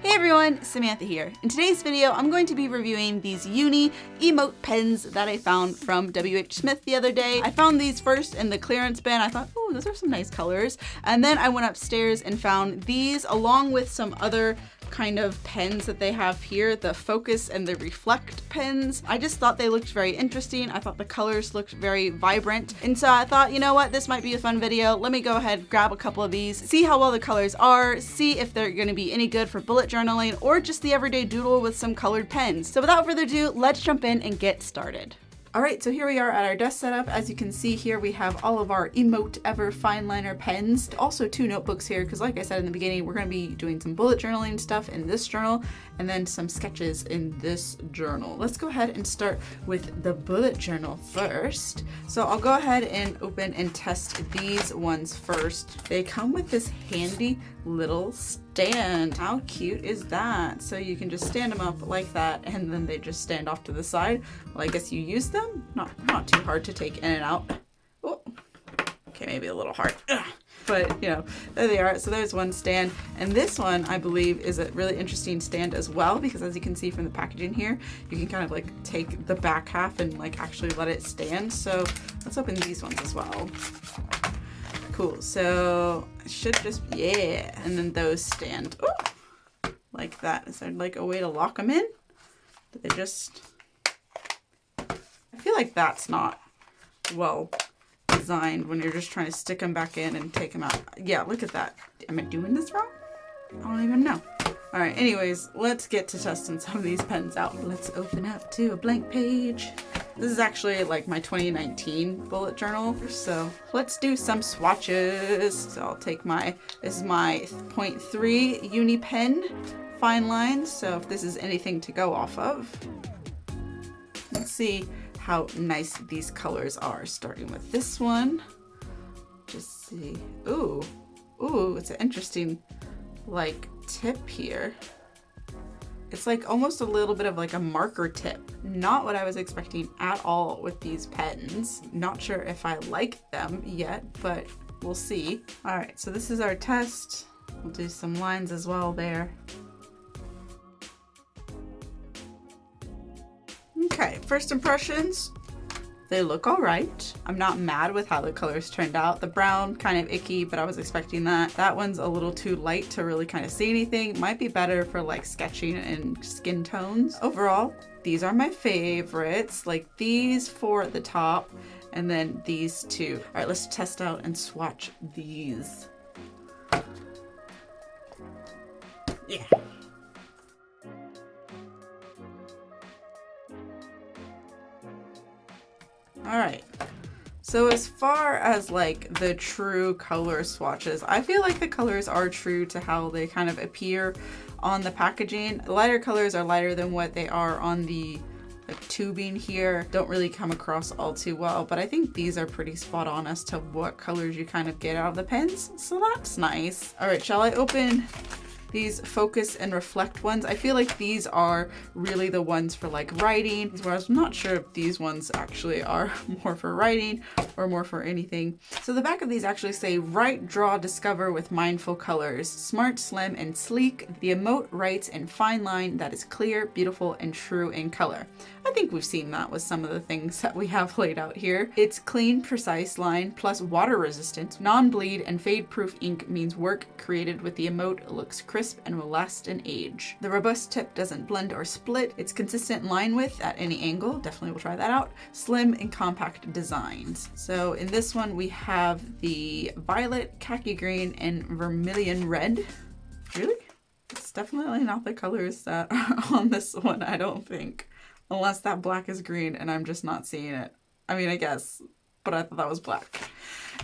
Hey everyone, Samantha here. In today's video, I'm going to be reviewing these Uni-Emote pens that I found from WH Smith the other day. I found these first in the clearance bin. I thought, oh, those are some nice colors. And then I went upstairs and found these along with some other kind of pens that they have here, the Focus and the Reflect pens. I just thought they looked very interesting. I thought the colors looked very vibrant. And so I thought, you know what, this might be a fun video. Let me go ahead, grab a couple of these, see how well the colors are, see if they're gonna be any good for bullet journaling or just the everyday doodle with some colored pens. So without further ado, let's jump in and get started. All right, so here we are at our desk setup. As you can see here, we have all of our Emote Ever fine liner pens. Also 2 notebooks here, because like I said in the beginning, we're gonna be doing some bullet journaling stuff in this journal and then some sketches in this journal. Let's go ahead and start with the bullet journal first. So I'll go ahead and open and test these ones first. They come with this handy little stand. How cute is that? So you can just stand them up like that and then they just stand off to the side. Well, I guess you use them. Not too hard to take in and out. Oh, okay, maybe a little hard. Ugh. But you know, there they are. So there's one stand. And this one, I believe, is a really interesting stand as well, because as you can see from the packaging here, you can kind of like take the back half and like actually let it stand. So let's open these ones as well. Cool, so it should just, yeah, and then those stand, ooh, like that. Is there like a way to lock them in? Do they just, I feel like that's not well designed when you're just trying to stick them back in and take them out. Yeah, look at that. Am I doing this wrong? I don't even know. All right, anyways, let's get to testing some of these pens out. Let's open up to a blank page. This is actually like my 2019 bullet journal, so let's do some swatches. So I'll take this is my 0.3 Uni pen, fine line, so if this is anything to go off of. Let's see how nice these colors are, starting with this one. Just see, ooh, it's an interesting like tip here. It's like almost a little bit of like a marker tip. Not what I was expecting at all with these pens. Not sure if I like them yet, but we'll see. All right, so this is our test. We'll do some lines as well there. Okay, first impressions. They look all right. I'm not mad with how the colors turned out. The brown, kind of icky, but I was expecting that. That one's a little too light to really kind of see anything. Might be better for like sketching and skin tones. Overall, these are my favorites. Like these 4 at the top, and then these 2. All right, let's test out and swatch these. Yeah. All right, so as far as like the true color swatches, I feel like the colors are true to how they kind of appear on the packaging. The lighter colors are lighter than what they are on the like tubing here. Don't really come across all too well, but I think these are pretty spot on as to what colors you kind of get out of the pens, so that's nice. All right, shall I open these Focus and Reflect ones? I feel like these are really the ones for like writing, whereas I'm not sure if these ones actually are more for writing or more for anything. So the back of these actually say, write, draw, discover with mindful colors. Smart, slim, and sleek, the Emote writes in fine line that is clear, beautiful, and true in color. I think we've seen that with some of the things that we have laid out here. It's clean, precise line, plus water resistant. Non-bleed and fade-proof ink means work created with the Emote looks crisp and will last an age. The robust tip doesn't blend or split. It's consistent line width at any angle. Definitely will try that out. Slim and compact designs. So in this one, we have the violet, khaki green, and vermilion red. Really? It's definitely not the colors that are on this one, I don't think. Unless that black is green and I'm just not seeing it. I mean, I guess, but I thought that was black.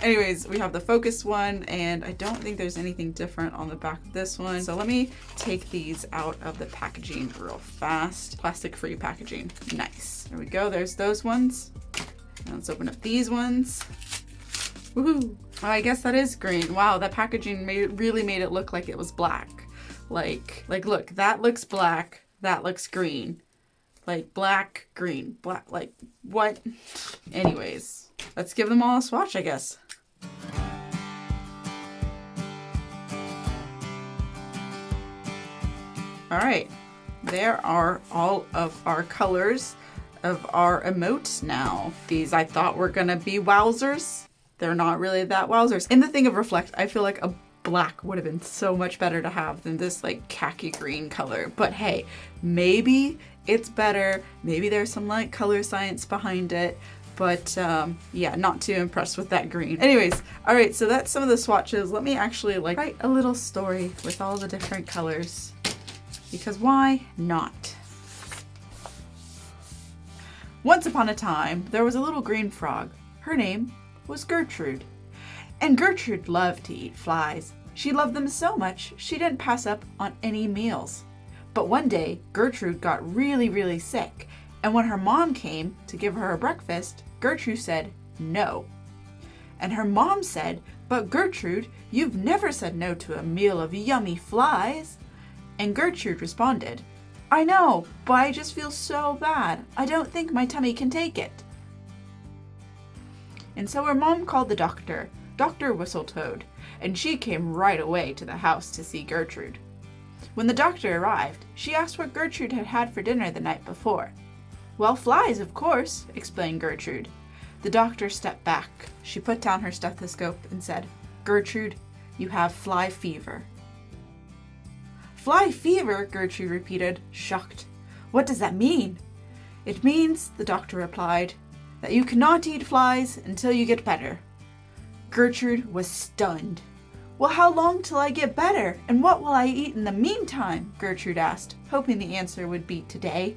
Anyways, we have the Focus one, and I don't think there's anything different on the back of this one. So let me take these out of the packaging real fast. Plastic-free packaging. Nice. There we go. There's those ones. Now let's open up these ones. Woohoo! Oh, I guess that is green. Wow, that packaging really made it look like it was black. Like look, that looks black. That looks green. Like black, green, black, like what? Anyways, let's give them all a swatch, I guess. All right, there are all of our colors of our emotes now. These I thought were gonna be wowzers. They're not really that wowzers. In the thing of reflect, I feel like a black would have been so much better to have than this like khaki green color. But hey, maybe it's better. Maybe there's some like color science behind it. But yeah, not too impressed with that green. Anyways, all right, so that's some of the swatches. Let me actually like write a little story with all the different colors, because why not? Once upon a time, there was a little green frog. Her name was Gertrude. And Gertrude loved to eat flies. She loved them so much, she didn't pass up on any meals. But one day, Gertrude got really sick. And when her mom came to give her a breakfast, Gertrude said no. And her mom said, "But Gertrude, you've never said no to a meal of yummy flies." And Gertrude responded, "I know, but I just feel so bad. I don't think my tummy can take it." And so her mom called the doctor, Dr. Whistletoad, and she came right away to the house to see Gertrude. When the doctor arrived, she asked what Gertrude had had for dinner the night before. "Well, flies, of course," explained Gertrude. The doctor stepped back. She put down her stethoscope and said, "Gertrude, you have fly fever." "Fly fever?" Gertrude repeated, shocked. "What does that mean?" "It means," the doctor replied, "that you cannot eat flies until you get better." Gertrude was stunned. "Well, how long till I get better? And what will I eat in the meantime?" Gertrude asked, hoping the answer would be today.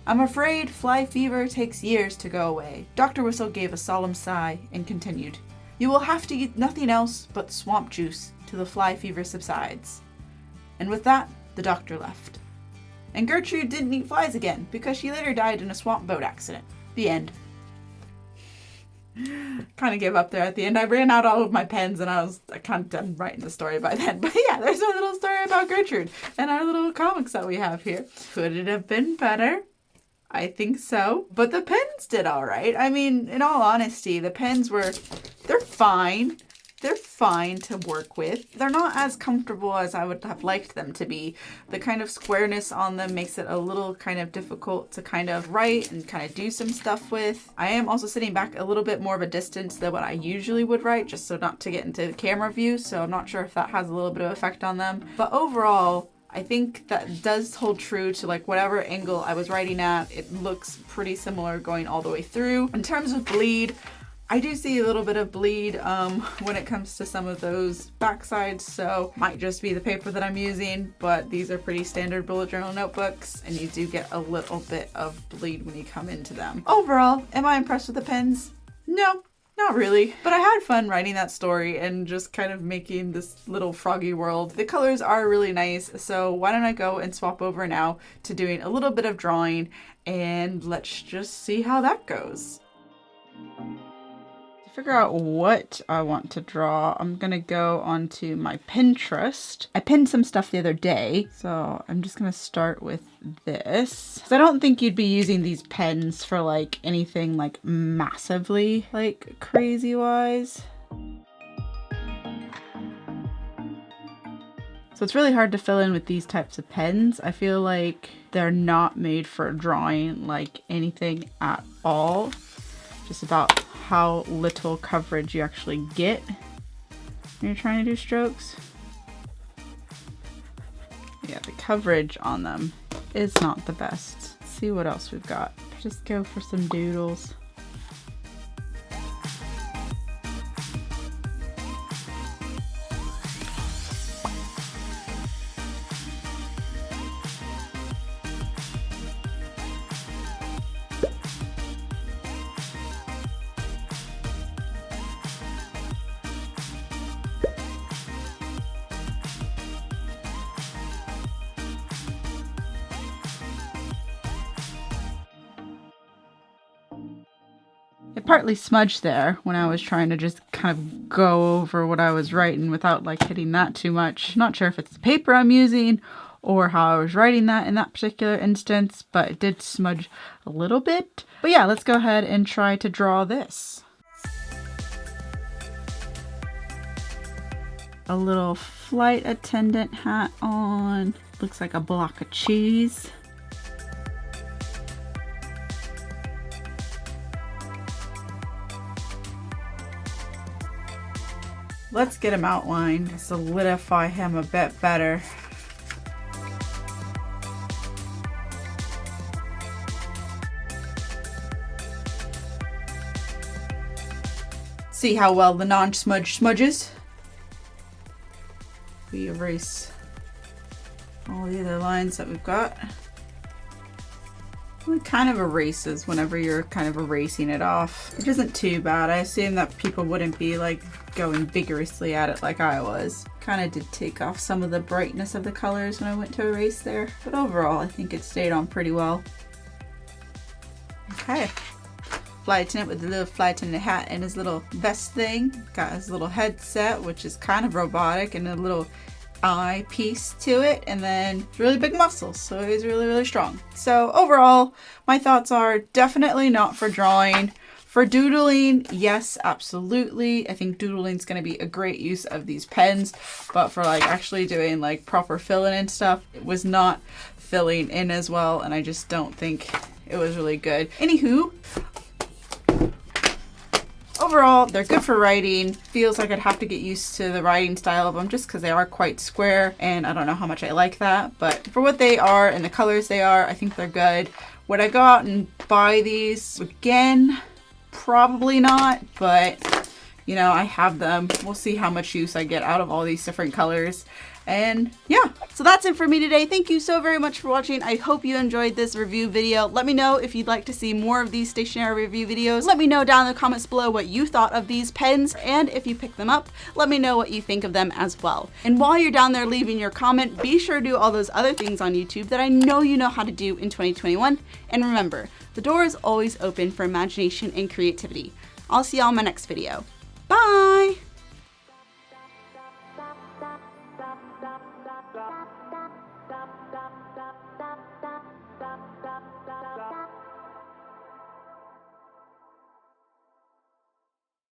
"I'm afraid fly fever takes years to go away." Dr. Whistle gave a solemn sigh and continued, "You will have to eat nothing else but swamp juice till the fly fever subsides." And with that, the doctor left. And Gertrude didn't eat flies again because she later died in a swamp boat accident. The end. Kind of gave up there at the end. I ran out all of my pens and I kind of done writing the story by then. But yeah, there's a little story about Gertrude and our little comics that we have here. Could it have been better? I think so. But the pens did all right. I mean, in all honesty, the pens they're fine. They're fine to work with. They're not as comfortable as I would have liked them to be. The kind of squareness on them makes it a little kind of difficult to kind of write and kind of do some stuff with. I am also sitting back a little bit more of a distance than what I usually would write, just so not to get into the camera view. So I'm not sure if that has a little bit of effect on them. But overall, I think that does hold true to like whatever angle I was writing at. It looks pretty similar going all the way through. In terms of bleed, I do see a little bit of bleed when it comes to some of those backsides, so might just be the paper that I'm using, but these are pretty standard bullet journal notebooks and you do get a little bit of bleed when you come into them. Overall, am I impressed with the pens? No. Not really, but I had fun writing that story and just kind of making this little froggy world. The colors are really nice, so why don't I go and swap over now to doing a little bit of drawing and let's just see how that goes. To figure out what I want to draw, I'm gonna go onto my Pinterest. I pinned some stuff the other day, so I'm just gonna start with this. So I don't think you'd be using these pens for like anything like massively like crazy wise. So it's really hard to fill in with these types of pens. I feel like they're not made for drawing like anything at all. Just about how little coverage you actually get when you're trying to do strokes. Yeah, the coverage on them is not the best. Let's see what else we've got. Just go for some doodles. It partly smudged there when I was trying to just kind of go over what I was writing without like hitting that too much. Not sure if it's the paper I'm using or how I was writing that in that particular instance, but it did smudge a little bit. But yeah, let's go ahead and try to draw this. A little flight attendant hat on. Looks like a block of cheese. Let's get him outlined, solidify him a bit better. See how well the non-smudge smudges. We erase all the other lines that we've got. It kind of erases whenever you're kind of erasing it off, which isn't too bad. I assume that people wouldn't be like going vigorously at it like I was. Kind of did take off some of the brightness of the colors when I went to erase there, but overall I think it stayed on pretty well. Okay. Flight attendant with the little flight attendant hat and his little vest thing. Got his little headset, which is kind of robotic, and a little eye piece to it, and then really big muscles, so he's really strong. So overall, my thoughts are definitely not for drawing. For doodling, yes, absolutely. I think doodling's going to be a great use of these pens, but for like actually doing like proper filling and stuff, it was not filling in as well, and I just don't think it was really good. Anywho, overall, they're good for writing. Feels like I'd have to get used to the writing style of them just because they are quite square, and I don't know how much I like that. But for what they are and the colors they are, I think they're good. Would I go out and buy these again? Probably not, but you know, I have them. We'll see how much use I get out of all these different colors. And yeah, so that's it for me today. Thank you so very much for watching. I hope you enjoyed this review video. Let me know if you'd like to see more of these stationery review videos. Let me know down in the comments below what you thought of these pens, and if you picked them up, let me know what you think of them as well. And while you're down there leaving your comment, be sure to do all those other things on YouTube that I know you know how to do in 2021. And remember, the door is always open for imagination and creativity. I'll see y'all in my next video. Bye!